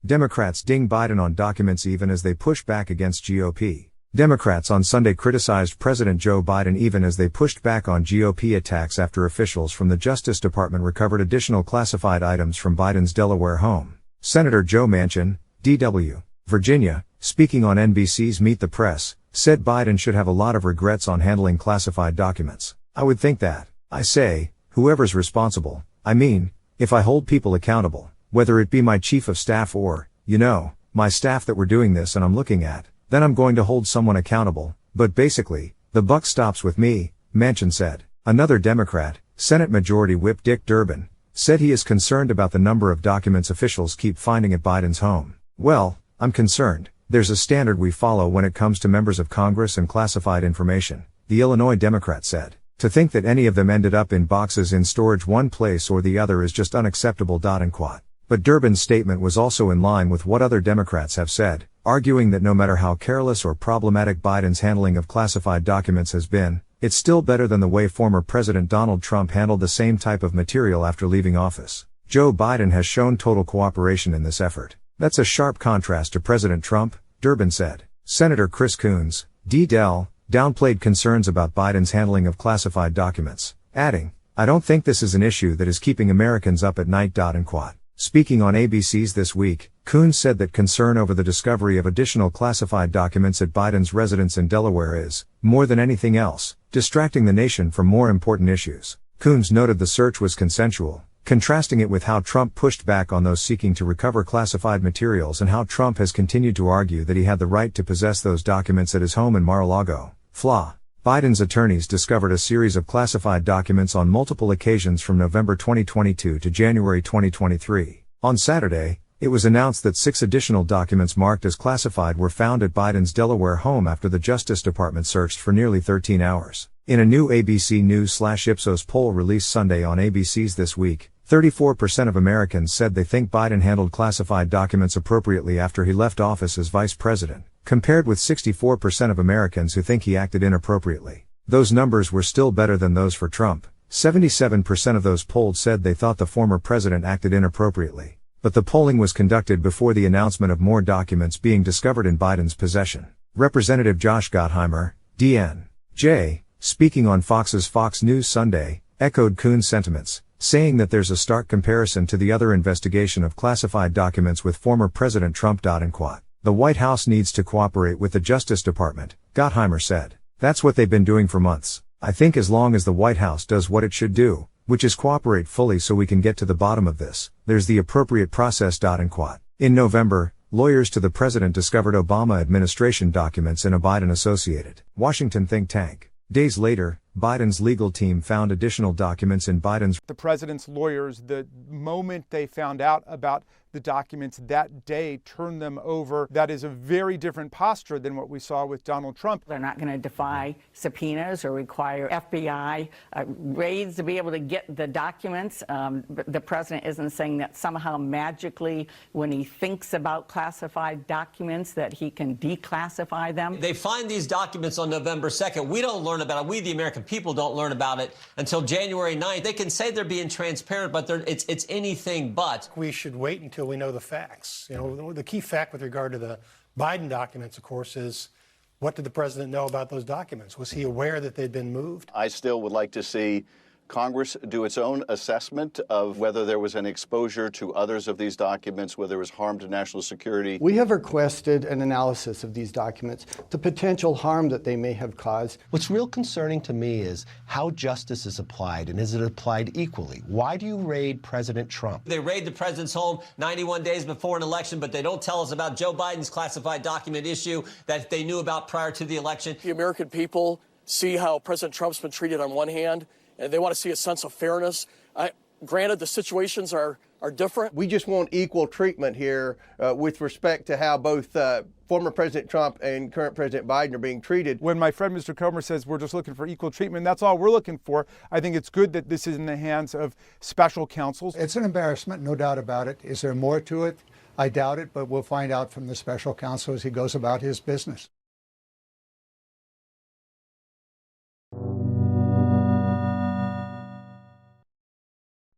Democrats ding Biden on documents even as they push back against GOP. Democrats on Sunday criticized President Joe Biden even as they pushed back on GOP attacks after officials from the Justice Department recovered additional classified items from Biden's Delaware home. Senator Joe Manchin, D.W., Virginia, speaking on NBC's Meet the Press, said Biden should have a lot of regrets on handling classified documents. I would think that. I say, whoever's responsible, I mean, if I hold people accountable, whether it be my chief of staff or, my staff that we're doing this and I'm looking at, then I'm going to hold someone accountable, but basically, the buck stops with me, Manchin said. Another Democrat, Senate Majority Whip Dick Durbin, said he is concerned about the number of documents officials keep finding at Biden's home. Well, I'm concerned. There's a standard we follow when it comes to members of Congress and classified information, the Illinois Democrat said. To think that any of them ended up in boxes in storage one place or the other is just unacceptable. But Durbin's statement was also in line with what other Democrats have said, arguing that no matter how careless or problematic Biden's handling of classified documents has been, it's still better than the way former President Donald Trump handled the same type of material after leaving office. Joe Biden has shown total cooperation in this effort. That's a sharp contrast to President Trump, Durbin said. Senator Chris Coons, D.W., downplayed concerns about Biden's handling of classified documents, adding, "I don't think this is an issue that is keeping Americans up at night." Speaking on ABC's This Week, Coons said that concern over the discovery of additional classified documents at Biden's residence in Delaware is, more than anything else, distracting the nation from more important issues. Coons noted the search was consensual, contrasting it with how Trump pushed back on those seeking to recover classified materials and how Trump has continued to argue that he had the right to possess those documents at his home in Mar-a-Lago, Fla. Biden's attorneys discovered a series of classified documents on multiple occasions from November 2022 to January 2023. On Saturday, it was announced that 6 additional documents marked as classified were found at Biden's Delaware home after the Justice Department searched for nearly 13 hours. In a new ABC News/Ipsos poll released Sunday on ABC's This Week, 34% of Americans said they think Biden handled classified documents appropriately after he left office as vice president, compared with 64% of Americans who think he acted inappropriately. Those numbers were still better than those for Trump. 77% of those polled said they thought the former president acted inappropriately. But the polling was conducted before the announcement of more documents being discovered in Biden's possession. Representative Josh Gottheimer, D.N.J., speaking on Fox's Fox News Sunday, echoed Coons' sentiments, saying that there's a stark comparison to the other investigation of classified documents with former President Trump. The White House needs to cooperate with the Justice Department, Gottheimer said. That's what they've been doing for months. I think as long as the White House does what it should do, which is cooperate fully so we can get to the bottom of this, there's the appropriate process. In November, lawyers to the president discovered Obama administration documents in a Biden-associated Washington think tank. Days later, Biden's legal team found additional documents in Biden's. The president's lawyers, the moment they found out about the documents that day, turned them over. That is a very different posture than what we saw with Donald Trump. They're not going to defy subpoenas or require FBI raids to be able to get the documents. The president isn't saying that somehow magically, when he thinks about classified documents, that he can declassify them. They find these documents on November 2nd. We don't learn about it. We, the American people, don't learn about it until January 9th. They can say they're being transparent, but it's anything but. We should wait until we know the facts. The key fact with regard to the Biden documents, of course, is what did the president know about those documents? Was he aware that they'd been moved? I still would like to see Congress do its own assessment of whether there was an exposure to others of these documents, whether there was harm to national security. We have requested an analysis of these documents, the potential harm that they may have caused. What's real concerning to me is how justice is applied, and is it applied equally? Why do you raid President Trump? They raid the president's home 91 days before an election, but they don't tell us about Joe Biden's classified document issue that they knew about prior to the election. The American people see how President Trump's been treated on one hand, and they want to see a sense of fairness. Granted, the situations are different. We just want equal treatment here with respect to how both former President Trump and current President Biden are being treated. When my friend Mr. Comer says we're just looking for equal treatment, that's all we're looking for. I think it's good that this is in the hands of special counsels. It's an embarrassment, no doubt about it. Is there more to it? I doubt it, but we'll find out from the special counsel as he goes about his business.